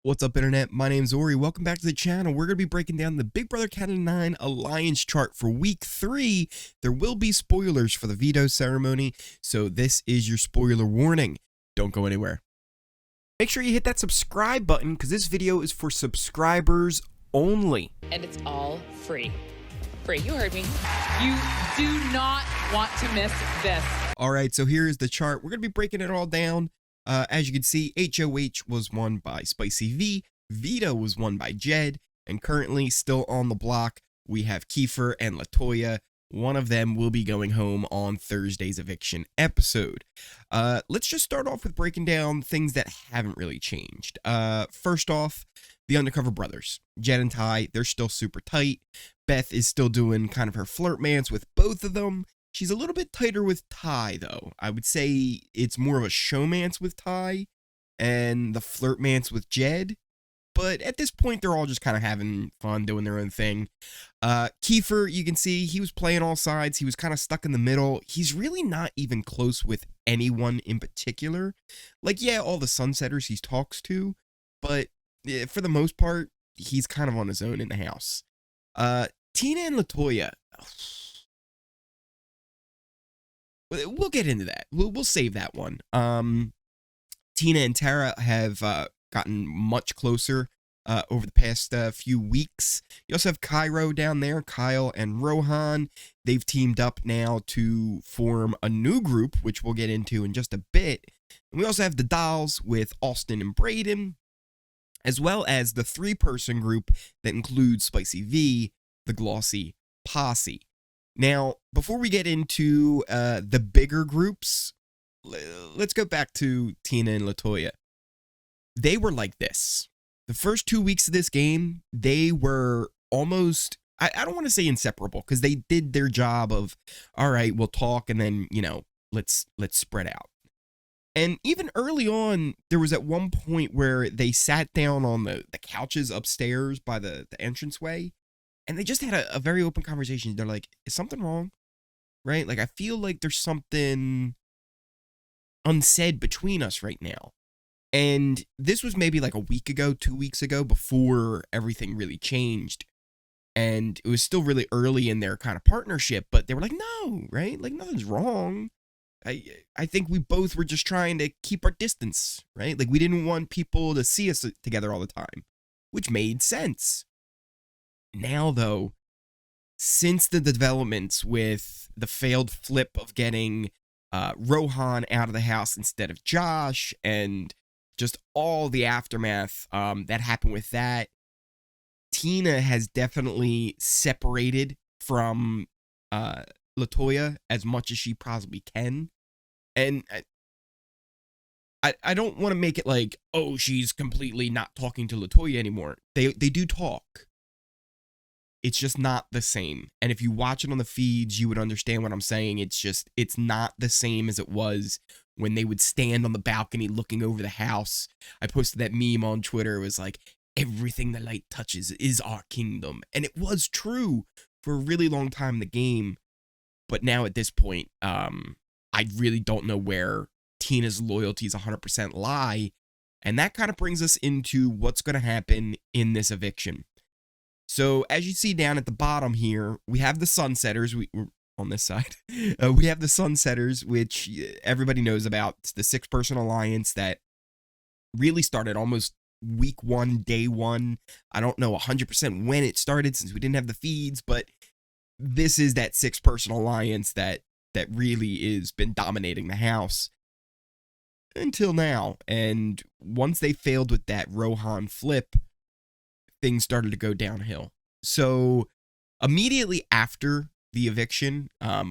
What's up, Internet? My name's Ori. Welcome back to the channel. We're going to be breaking down the Big Brother Canada 9 Alliance chart for Week 3. There will be spoilers for the veto ceremony, so this is your spoiler warning. Don't go anywhere. Make sure you hit that subscribe button because this video is for subscribers only. And it's all free. Free, you heard me. You do not want to miss this. All right, so here's the chart. We're going to be breaking it all down. As you can see, HOH was won by Spicy V, Veto was won by Jed, and currently still on the block, we have Kiefer and Latoya. One of them will be going home on Thursday's eviction episode. Let's just start off with breaking down things that haven't really changed. First off, the Undercover Brothers, Jed and Ty, they're still super tight. Beth is still doing kind of her flirtmance with both of them. She's a little bit tighter with Ty, though. I would say it's more of a showmance with Ty and the flirtmance with Jed. But at this point, they're all just kind of having fun, doing their own thing. Kiefer, you can see, he was playing all sides. He was kind of stuck in the middle. He's really not even close with anyone in particular. Like, yeah, all the Sunsetters he talks to. But for the most part, he's kind of on his own in the house. Tina and Latoya. We'll get into that. We'll save that one. Tina and Tara have gotten much closer over the past few weeks. You also have Cairo down there, Kyle and Rohan. They've teamed up now to form a new group, which we'll get into in just a bit. And we also have the Dolls with Austin and Braden, as well as the three-person group that includes Spicy V, the Glossy Posse. Now, before we get into the bigger groups, let's go back to Tina and Latoya. They were like this. The first 2 weeks of this game, they were almost, I don't want to say inseparable, because they did their job of, all right, we'll talk, and then, you know, let's spread out. And even early on, there was at one point where they sat down on the couches upstairs by the entranceway, and they just had a very open conversation. They're like, is something wrong? Right? Like, I feel like there's something unsaid between us right now. And this was maybe like a week ago, 2 weeks ago, before everything really changed. And it was still really early in their kind of partnership, but they were like, no, right? Like, nothing's wrong. I think we both were just trying to keep our distance, right? Like, we didn't want people to see us together all the time, which made sense. Now, though, since the developments with the failed flip of getting Rohan out of the house instead of Josh, and just all the aftermath that happened with that, Tina has definitely separated from Latoya as much as she possibly can. And I don't want to make it like, oh, she's completely not talking to Latoya anymore. They do talk. It's just not the same. And if you watch it on the feeds, you would understand what I'm saying. It's not the same as it was when they would stand on the balcony looking over the house. I posted that meme on Twitter. It was like, everything the light touches is our kingdom. And it was true for a really long time in the game. But now at this point, I really don't know where Tina's loyalties 100% lie. And that kind of brings us into what's going to happen in this eviction. So, as you see down at the bottom here, we have the Sunsetters. We're on this side. We have the Sunsetters, which everybody knows about. It's the six-person alliance that really started almost week one, day one. I don't know 100% when it started since we didn't have the feeds, but this is that six-person alliance that really has been dominating the house until now. And once they failed with that Rohan flip, things started to go downhill. So immediately after the eviction,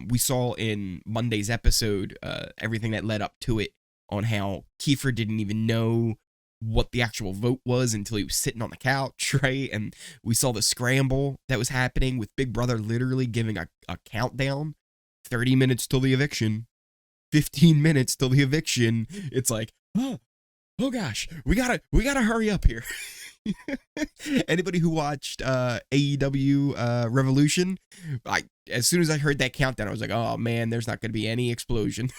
we saw in Monday's episode everything that led up to it, on how Kiefer didn't even know what the actual vote was until he was sitting on the couch, right? And we saw the scramble that was happening with Big Brother literally giving a countdown. 30 minutes till the eviction, 15 minutes till the eviction. It's like, oh gosh, we gotta hurry up here. Anybody who watched AEW Revolution, as soon as I heard that countdown, I was like, oh man, there's not gonna be any explosion.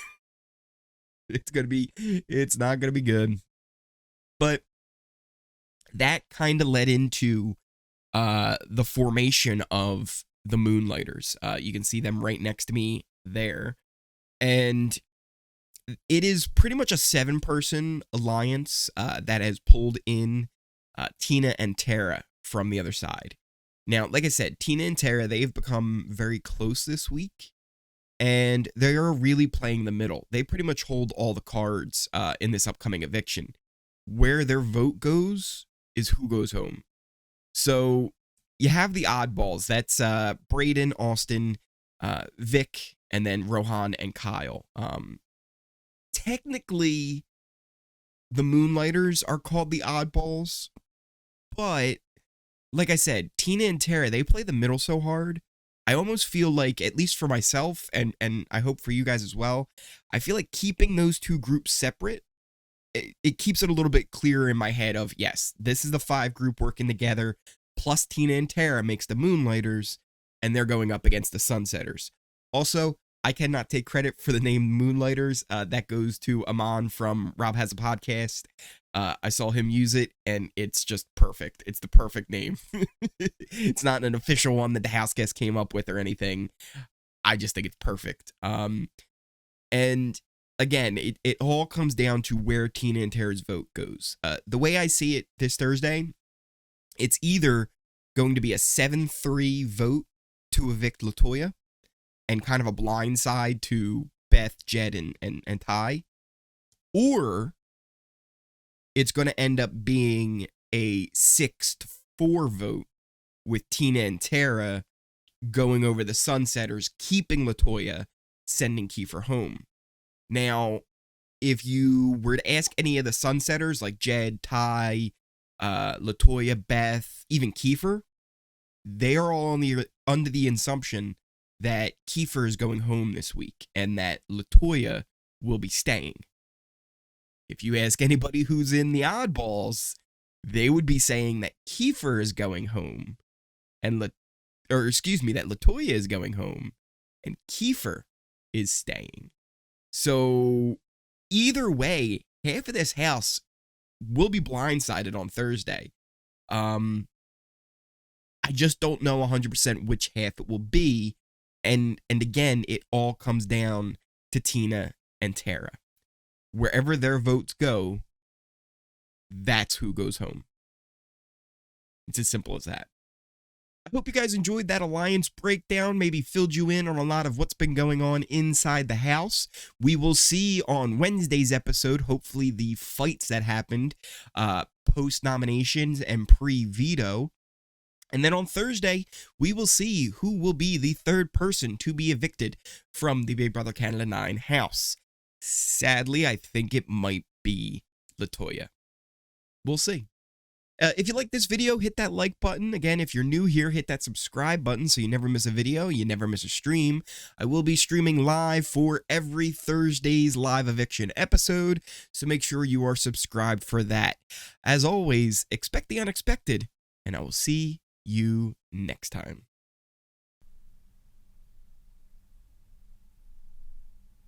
It's not gonna be good. But that kind of led into the formation of the Moonlighters. You can see them right next to me there. And it is pretty much a 7-person alliance that has pulled in Tina and Tara from the other side. Now, like I said, Tina and Tara, they've become very close this week, and they are really playing the middle. They pretty much hold all the cards in this upcoming eviction. Where their vote goes is who goes home. So you have the oddballs. That's Brayden, Austin, Vic, and then Rohan and Kyle. Technically, the Moonlighters are called the oddballs, but like I said, Tina and Tara, they play the middle so hard. I almost feel like, at least for myself, and I hope for you guys as well, I feel like keeping those two groups separate, it keeps it a little bit clearer in my head of, yes, this is the 5 group working together, plus Tina and Tara makes the Moonlighters, and they're going up against the Sunsetters. Also, I cannot take credit for the name Moonlighters. That goes to Aman from Rob Has a Podcast. I saw him use it, and it's just perfect. It's the perfect name. It's not an official one that the house guest came up with or anything. I just think it's perfect. And again, it all comes down to where Tina and Tara's vote goes. The way I see it this Thursday, it's either going to be a 7-3 vote to evict LaToya, and kind of a blind side to Beth, Jed, and Ty, or it's going to end up being a 6-4 vote with Tina and Tara going over the Sunsetters, keeping LaToya, sending Kiefer home. Now, if you were to ask any of the Sunsetters, like Jed, Ty, LaToya, Beth, even Kiefer, they are all under the assumption that Kiefer is going home this week and that LaToya will be staying. If you ask anybody who's in the oddballs, they would be saying that Kiefer is going home and that LaToya is going home and Kiefer is staying. So either way, half of this house will be blindsided on Thursday. I just don't know 100% which half it will be. And again, it all comes down to Tina and Tara. Wherever their votes go, that's who goes home. It's as simple as that. I hope you guys enjoyed that alliance breakdown, maybe filled you in on a lot of what's been going on inside the house. We will see on Wednesday's episode, hopefully the fights that happened post-nominations and pre-veto. And then on Thursday, we will see who will be the 3rd person to be evicted from the Big Brother Canada 9 house. Sadly, I think it might be LaToya. We'll see. If you like this video, hit that like button. Again, if you're new here, hit that subscribe button so you never miss a video, you never miss a stream. I will be streaming live for every Thursday's live eviction episode, so make sure you are subscribed for that. As always, expect the unexpected, and I will see you next time.